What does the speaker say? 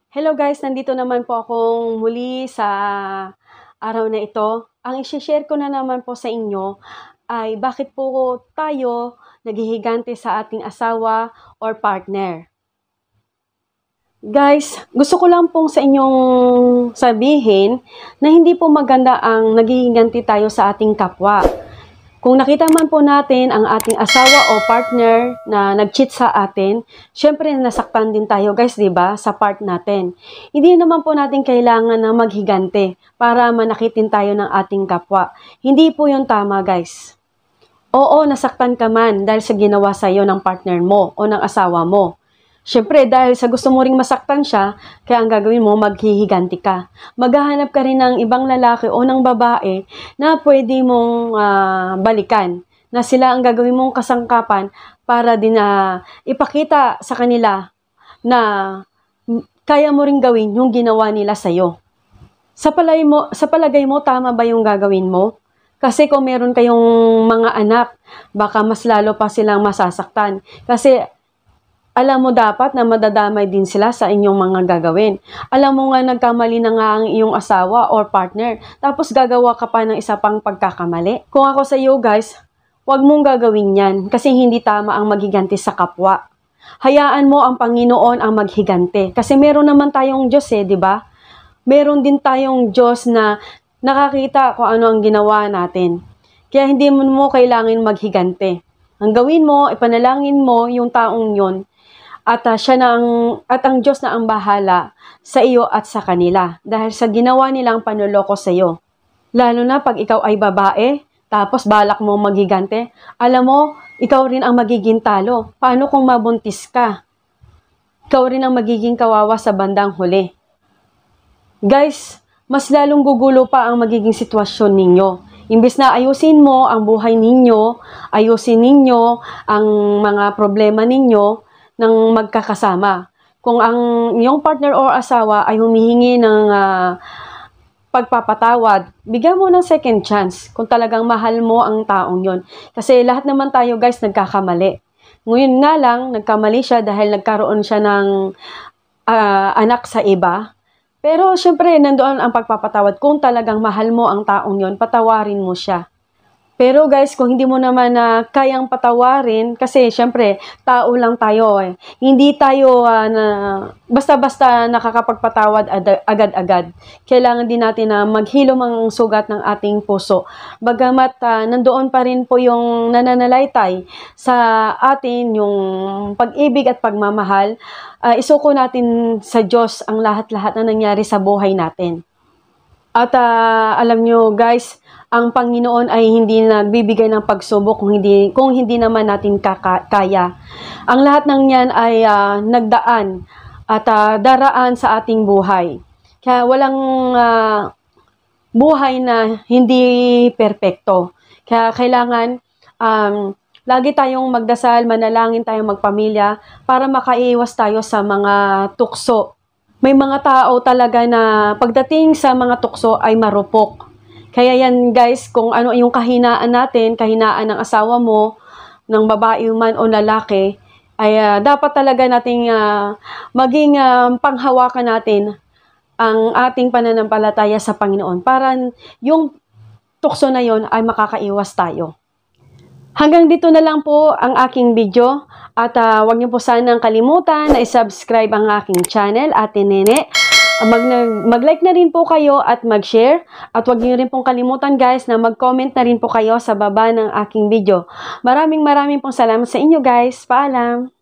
Hello guys, nandito naman po akong muli sa araw na ito. Ang i-share ko na naman po sa inyo ay bakit po tayo naghihigante sa ating asawa or partner. Guys, gusto ko lang pong sa inyong sabihin na hindi po maganda ang naghihiganti tayo sa ating kapwa. Kung nakita man po natin ang ating asawa o partner na nag-cheat sa atin, syempre nasaktan din tayo guys, 'di ba? Sa part natin. Hindi naman po natin kailangan na maghigante para manakitin tayo ng ating kapwa. Hindi po 'yon tama, guys. Oo, nasaktan ka man dahil sa ginawa sa iyo ng partner mo o ng asawa mo. Syempre, dahil sa gusto mo ring masaktan siya, kaya ang gagawin mo, maghihiganti ka. Maghahanap ka rin ng ibang lalaki o ng babae na pwede mong balikan. Na sila ang gagawin mong kasangkapan para din ipakita sa kanila na kaya mo ring gawin yung ginawa nila sa'yo. Sa palagay mo, tama ba yung gagawin mo? Kasi kung meron kayong mga anak, baka mas lalo pa silang masasaktan. Kasi alam mo dapat na madadamay din sila sa inyong mga gagawin. Alam mo nga nagkamali na nga ang iyong asawa or partner, tapos gagawa ka pa ng isa pang pagkakamali. Kung ako sa iyo guys, huwag mong gagawin yan kasi hindi tama ang maghiganti sa kapwa. Hayaan mo ang Panginoon ang maghigante. Kasi meron naman tayong Diyos di ba? Meron din tayong Diyos na nakakita kung ano ang ginawa natin. Kaya hindi mo kailangan maghigante. Ang gawin mo, ipanalangin mo yung taong yon. At ang Diyos na ang bahala sa iyo at sa kanila dahil sa ginawa nilang panloloko sa iyo. Lalo na pag ikaw ay babae, tapos balak mo maghigante, alam mo, ikaw rin ang magiging talo. Paano kung mabuntis ka? Ikaw rin ang magiging kawawa sa bandang huli. Guys, mas lalong gugulo pa ang magiging sitwasyon ninyo. Imbes na ayusin mo ang buhay ninyo, ayusin ninyo ang mga problema ninyo, ng magkakasama. Kung ang iyong partner o asawa ay humihingi ng pagpapatawad, bigyan mo ng second chance kung talagang mahal mo ang taong yon. Kasi lahat naman tayo guys nagkakamali. Ngayon nga lang, nagkamali siya dahil nagkaroon siya ng anak sa iba. Pero syempre, nandoon ang pagpapatawad. Kung talagang mahal mo ang taong yon, patawarin mo siya. Pero guys, kung hindi mo naman kayang patawarin, kasi syempre, tao lang tayo Hindi tayo basta-basta nakakapagpatawad agad-agad. Kailangan din natin na maghilom ang sugat ng ating puso. Bagamat nandoon pa rin po yung nananalaytay sa atin, yung pag-ibig at pagmamahal, isuko natin sa Diyos ang lahat-lahat na nangyari sa buhay natin. At alam nyo guys, ang Panginoon ay hindi nagbibigay ng pagsubok kung hindi naman natin kaya. Ang lahat ng yan ay nagdaan at daraan sa ating buhay. Kaya walang buhay na hindi perpekto. Kaya kailangan lagi tayong magdasal, manalangin tayong magpamilya para makaiwas tayo sa mga tukso. May mga tao talaga na pagdating sa mga tukso ay marupok. Kaya yan guys, kung ano yung kahinaan natin, kahinaan ng asawa mo, ng babae man o lalaki, ay dapat talaga nating maging panghawakan natin ang ating pananampalataya sa Panginoon para yung tukso na yon ay makakaiwas tayo. Hanggang dito na lang po ang aking video at huwag niyo po sanang kalimutan na i-subscribe ang aking channel, Ate Nene. Mag-like na rin po kayo at mag-share. At huwag niyo rin pong kalimutan guys na mag-comment na rin po kayo sa baba ng aking video. Maraming pong salamat sa inyo guys. Paalam!